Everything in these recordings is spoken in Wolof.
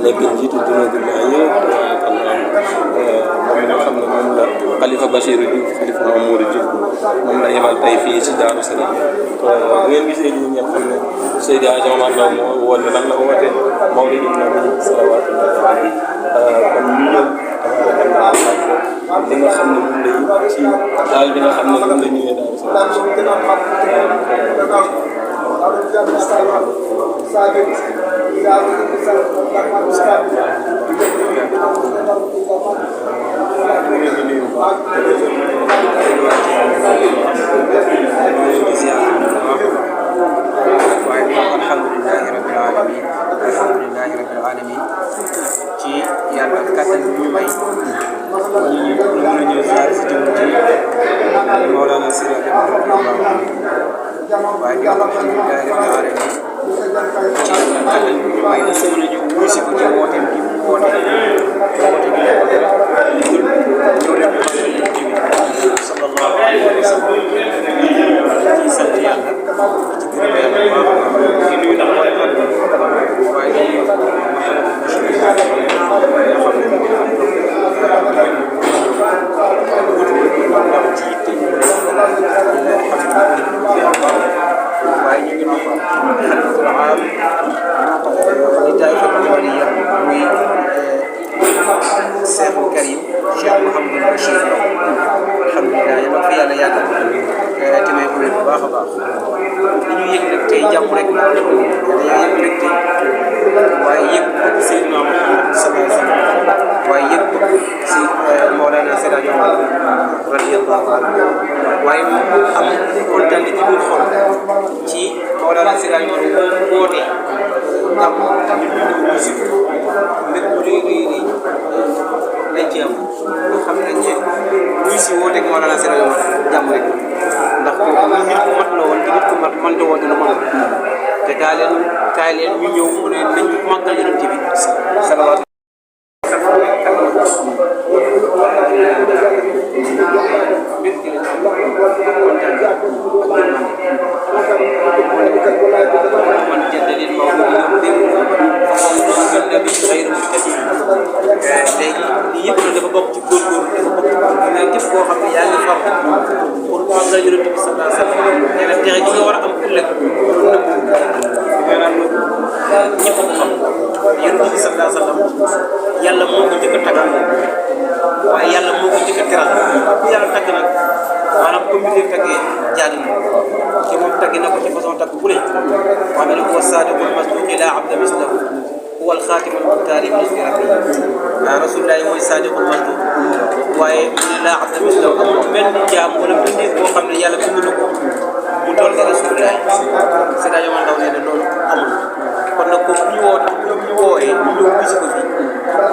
nekk njiitu dina guddaa yëpp moom mi nga xam ne moom la Khalifa Bassirou Diouf Khalifa Mamadou Diouf moom la yebal tey fii ci Daaru Salaam bu ngeen gisee lii ngeen xam ne Seydi Hadji Omar Ndao moo woote lan la woote Mawlid Nabi salawaatullahi alayhi kon ñu ñëw li nga xam ne moom la yëpp ci daal bi nga xam ne moom la ñëwee Daaru Salaam alhamdulillahi rabbil alamin ci yàlla kattan bi ñu may ñu mën a ñëw ziar si jëm ci Mawlana Seydi Hadji Omar waaye di alhamdulillahi rabbil alamin ci yàlla kattan bi ñu may ñu mën a ñëw wuy si ko ci wooteem gi mu woote bi ñëw leen ci sallallahu alayhi wa sallam ci sant yàlla ci gërëm yàlla bu baax di nuyu nag mooy waaye di waaye ñu ngi nuyu xalifatul aam di taayifatul muridiyya muy Seexul Karim Cheikh Mouhamadou Bachir alhamdulilah yal na fi yàlla yàggal te may ko wér bu baax a baax li ñu yëg nag tey jàmm rek la dañoo yëg rek tey waaye yëg bëgg Seydina Muhammad sallallahu alayhi wa sallam waaye yëg bëgg si Mawlana Seydi Hadji Omar radiyallahu anhu waaye mu am kontaan ci biir xol ci Mawlana Seydi Hadji Omar woote am tamit ñu ñëw si mbir bu rëy lañ ci am nga xam ne ñi luy si wooteeg Mawlana Seydi Hadji Omar jàmm rek ndax kooku nit ku mat la woon te nit ku mat mënta woote lu mën te kaay leen ñu ñëw mu ne nañ màggal yonent bi salawaatu man jaddalil mawludi bi xayr muhtadi léegi lii yëpp nag dafa bokk ci góorgóorlu dafa bokk ci mais képp koo xam ne yaa ngi far pour màggal yonent bi sallallahu alayhi wa sallam nee na texe gi nga war a am ëllëg maanaam ñëpp ko xam yonent bi sallallahu alayhi wa sallam yàlla moo ko njëkk a taggal waaye yàlla moo ko njëkk a teral ku yàlla tagg nag maanaam comme bi ngeen taggee jaadu na te moom tagg na ko ci façon tagg bu ne wax na ne huwa saadiqul masduuq laa abda mislahu huwa alxaatimul muxtaari min ismi rabbi rasulullahi mooy saadiqul masduuq waaye mu ne laa abda mislahu amul benn jaam wala benn boo xam ne yàlla bind na ko mu toll ne rasulullahi Seydi Hadji Omar Ndao nee na loolu amul kon nag comme bu ñu wooyee ñu ñëw gis ko fi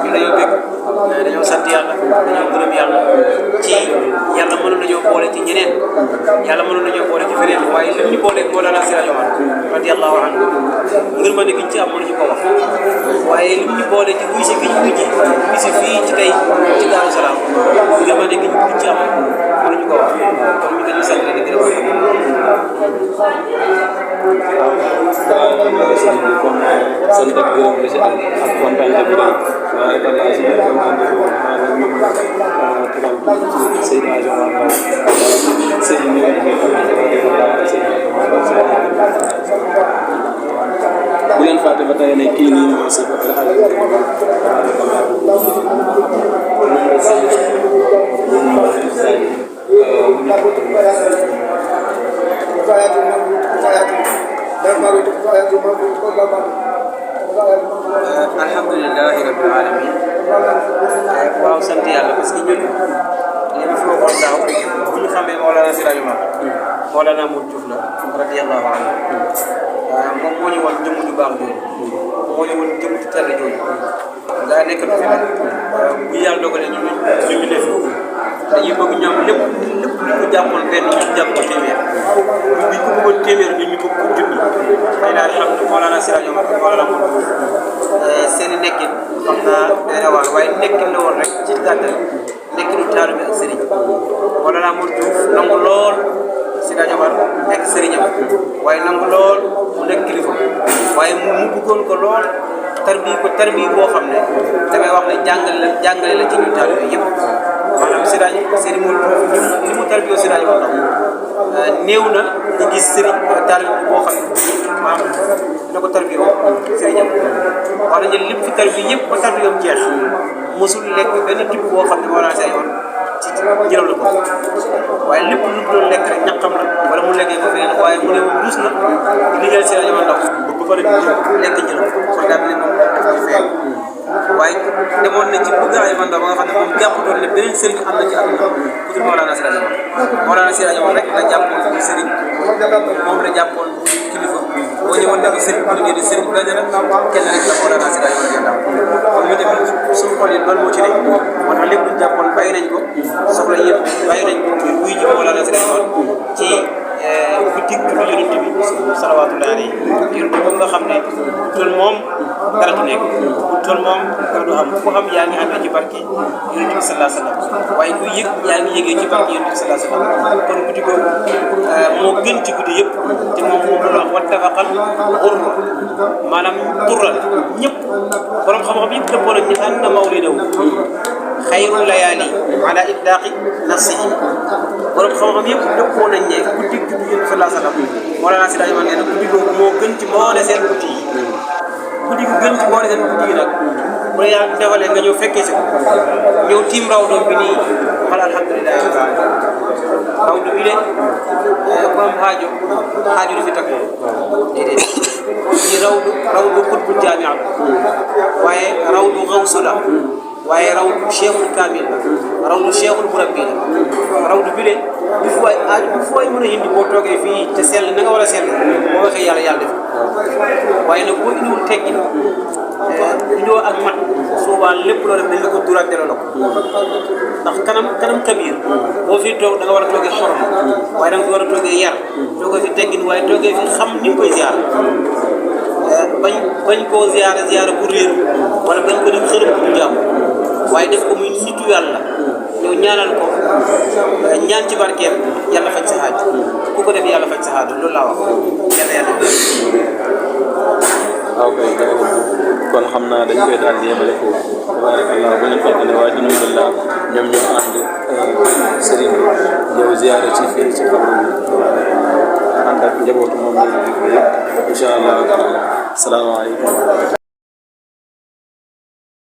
ñu dañoo bëgg dañoo sant yàlla dañoo gërëm yàlla ci yàlla mënoon nañoo boole ci ñeneen yàlla mënoon nañoo boole ci feneen waaye lim ñu booleeg Mawlana Seydi Hadji Omar radiyallahu anhu ngir ma ne giñ ci am mënuñu ko wax waaye lim ñu boole ci wuy si giñ mujj wuy si fii ci tey ci Daaru Salaam ngir ma ne giñ ci am mënuñu ko wax kon ñu dañu sant di gërëm sant ak gërëm la si ak kontaan bi daal waaye daal si biir kontaan bi maanaam ñun Seydi Hadji Omar Ndao Seydi ñu bu leen fàtte ba tey ne kii nii mooy si El Hadji alhamdulillahi rabbil alamin waaw sant yàlla parce que ñun li ma fi waxoon daaw bu ñu xamee Mawlana Seydi Hadji Omar Mawlana Modou Diouf la radiyallahu anhu moom moo ñu woon jëmm ju baax jooju moo ñu woon jëmm ju tedd jooju daa nekk du fi nag bu yàlla dogalee ñu def dañuy bëgg ñoom lépp lu ñu jàppoon benn ñu jàpp ko téeméer bi ñu ko bëggoon téeméer ñu bëgg ko junni xëy na alhamdulilah Mawlana Seydi Hadji Omar Mawlana Modou Diouf seen i nekkin xam naa day rawaan waaye nekkin la woon rek ci gàttal nekkinu taalibe ak sëriñ Mawlana Modou Diouf nangu lool Seydi Hadji Omar nekk sëriñam waaye nangu lool mu nekk kilifa waaye mu bëggoon ko lool tarbi boo xam ne damay wax ne jàngale la ci ñu taalibe yëpp maanaam sëriñ li mu tarbiyoo sëriñ moo tax néew na ñu gis sëriñ taalibe boo xam ne maanaam dina ko tarbiyoo sëriñam wax nañu lépp fi tarbi yëpp ba tarbiyoom jeex mosul lekk benn type boo xam ne moo laa say yoon ci njëral la ko waaye lépp lu mu doon lekk rek ñaqam la wala mu lekkee ko feneen waaye mu ne moom ruus na di liggéeyal sëriñ ma ndaw ba pare lekk njëral kon daa ne moom daf koy fayal waaye demoon na ci bëgg ay mandat ba nga xam ne moom jàpputoon ne beneen sëriñ am na ci àdduna ku dul Mawlana Seydi Mawlana Seydi rek la jàppoon ci sëriñ moom la jàppoon kilifa boo ñëwoon ne ko sëriñ bu liggéey di sëriñ benn rek kenn rek la Mawlana Seydi kon ñu tamit suñu xol yi loolu moo ci ne moo tax lépp luñ jàppoon bàyyi nañ ko soxla yëpp bàyyi nañ ko ngir wuy ji Mawlana Seydi ci guddi yonent bi salawaatullahi alayhi yonent bi nga xam ne tool moom dara du nekk tool moom dara du am ku xam yaa ngi amee ci barke yonent bi sallallahu alayhi wa sallam waaye ku yëg yaa ngi yëgee ci barke yonent bi sallallahu alayhi wa sallam kon guddi googu moo gën ci guddi yëpp te moom la wax wattafaqal xurma maanaam tural ñëpp borom xam-xam yëpp dëppoo nañ ne anna mawlidahu xayrul layaali ala itlaaqi nafsihi borom xam-xam yëpp dëppoo nañ ne guddi guddi yonent bi sallallahu alayhi wa sallam Mawlana Seydi nee na guddi googu moo gën ci mboole seen guddi yi guddi gi gën ci mboole seen guddi yi nag bu la yàlla defalee nga ñëw fekkee si ko ñëw tiim rawdoom bi nii xal alhamdulilah rawdu bi de ku am xaajo du fi tag déedéet ñi rawdu xutbul jaami'a waaye rawdu xawsu la waaye rawdu cheikhul kamil la rawdu cheikhul murabbi la rawdu bi de bu fu waay mën a indi boo toogee fii te sell na nga war a sell boo waxee yàlla def waaye nag boo indiwul teggin indoo ak mat souvent lépp loo def dañ la ko duraat delloo la ko ndax kanam kabir boo fi toog da nga war a toogee xorom waaye da nga war a toogee yar toogee fi teggin waaye toogee fi xam ni nga koy ziar bañ koo ziara bu réer wala bañ ko def xërëm bu jàmm waaye def ko muy nitu yàlla yow ñaanal ko ñaan ci barkeem yàlla faj sa xaaj ku ko def yàlla faj sa xaaj loolu laa wax yàlla waaw kay kon xam naa dañ koy daal di yemale foofu tabarakallah bu leen fàtte ne waa Junubullah ñoom ñoo ànd sëriñ bi ñëw ziyaare ci fii ci xabru bi ànd ak njabootu moom lañu yëpp incha allah salaamaaleykum